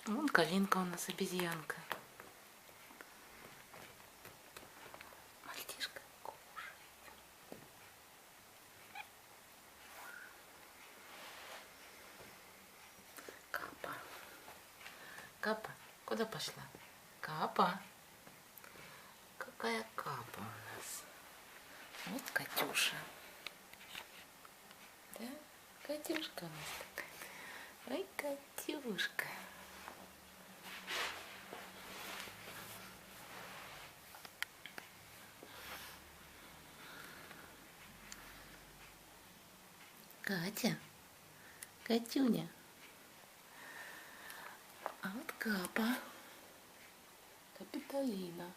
Вон Калинка у нас обезьянка. Мальчишка кушает. Капа. Капа, куда пошла? Капа. Какая Капа у нас? Вот Катюша. Да? Катюшка у нас такая. Ой, Катюшка. Катя. Катюня. А вот Капа. Капитолина.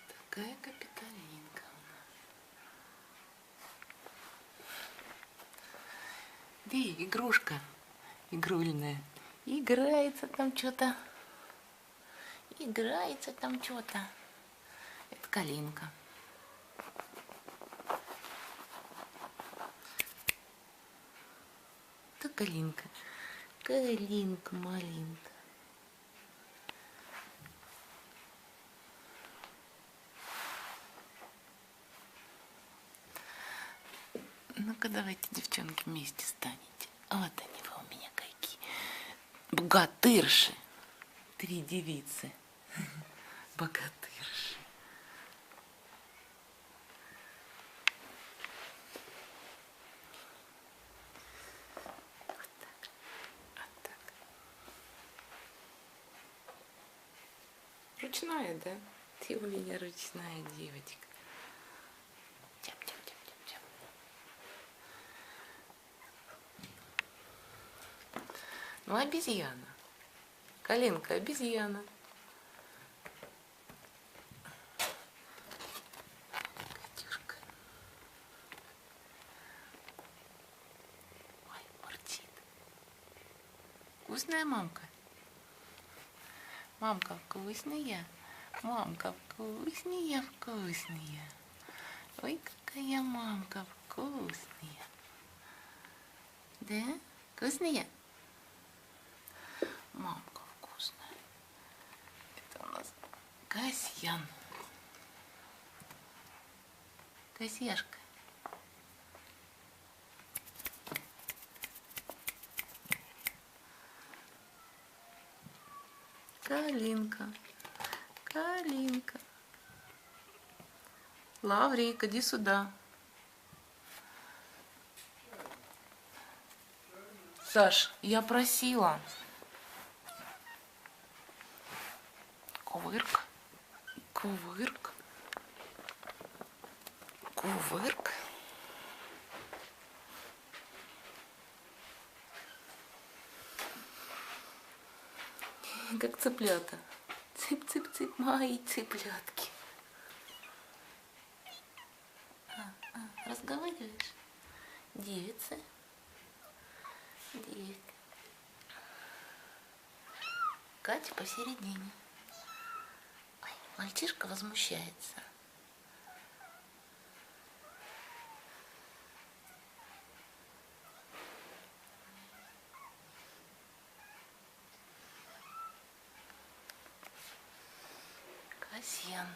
Такая Капитолинка у нас. Ди, игрушка игрульная. Играется там что-то. Играется там что-то. Это Калинка. Это Калинка. Калинка маленькая. Ну-ка, давайте, девчонки, вместе станете. Вот они вы у меня какие. Богатырши. 3 девицы. Богатырши. Вот так. Вот так. Ручная, да? Ты у меня ручная девочка. Тяп-тяп-тяп-тяп-тяп. Ну, обезьяна. Калинка обезьяна. Катюшка. Ой, мурчит. Вкусная мамка? Мамка вкусная? Мамка вкусная, вкусная. Ой, какая мамка вкусная. Да? Вкусная? Мамка вкусная. Это у нас Касьян. Касьяшка. Калинка. Калинка. Лаврик, иди сюда. Саш, я просила. Кувырк. Кувырк. Кувырк. Как цыплята. Цып-цып-цып, мои цыплятки. Разговариваешь? Девица. Девица. Катя посередине. Ой, мальчишка возмущается. Касьян.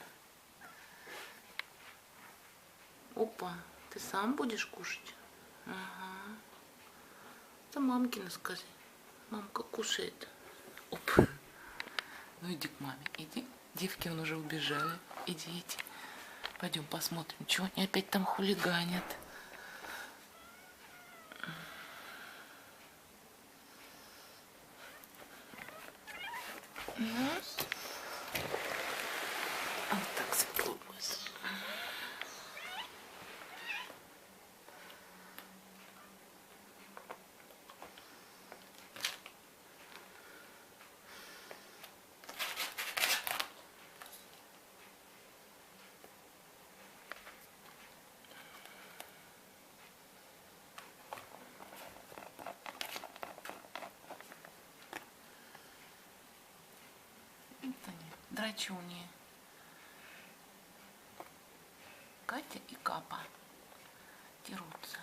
Опа, ты сам будешь кушать? Ага. Это мамкина скажи. Мамка кушает. Оп. Ну иди к маме, иди. Девки вон уже убежали. Идите. Пойдем посмотрим, что они опять там хулиганят. Вот так светло будет. Вот они, драчуни. Катя и Капа дерутся.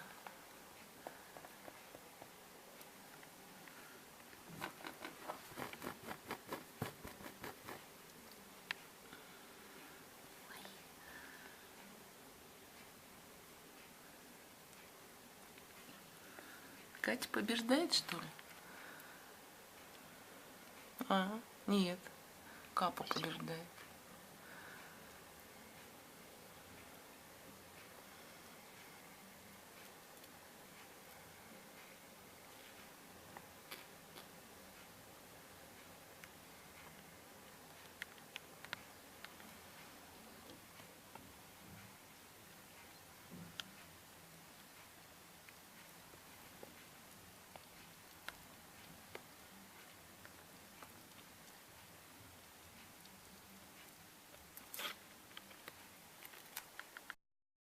Катя побеждает, что ли? А, нет. Капа побеждает.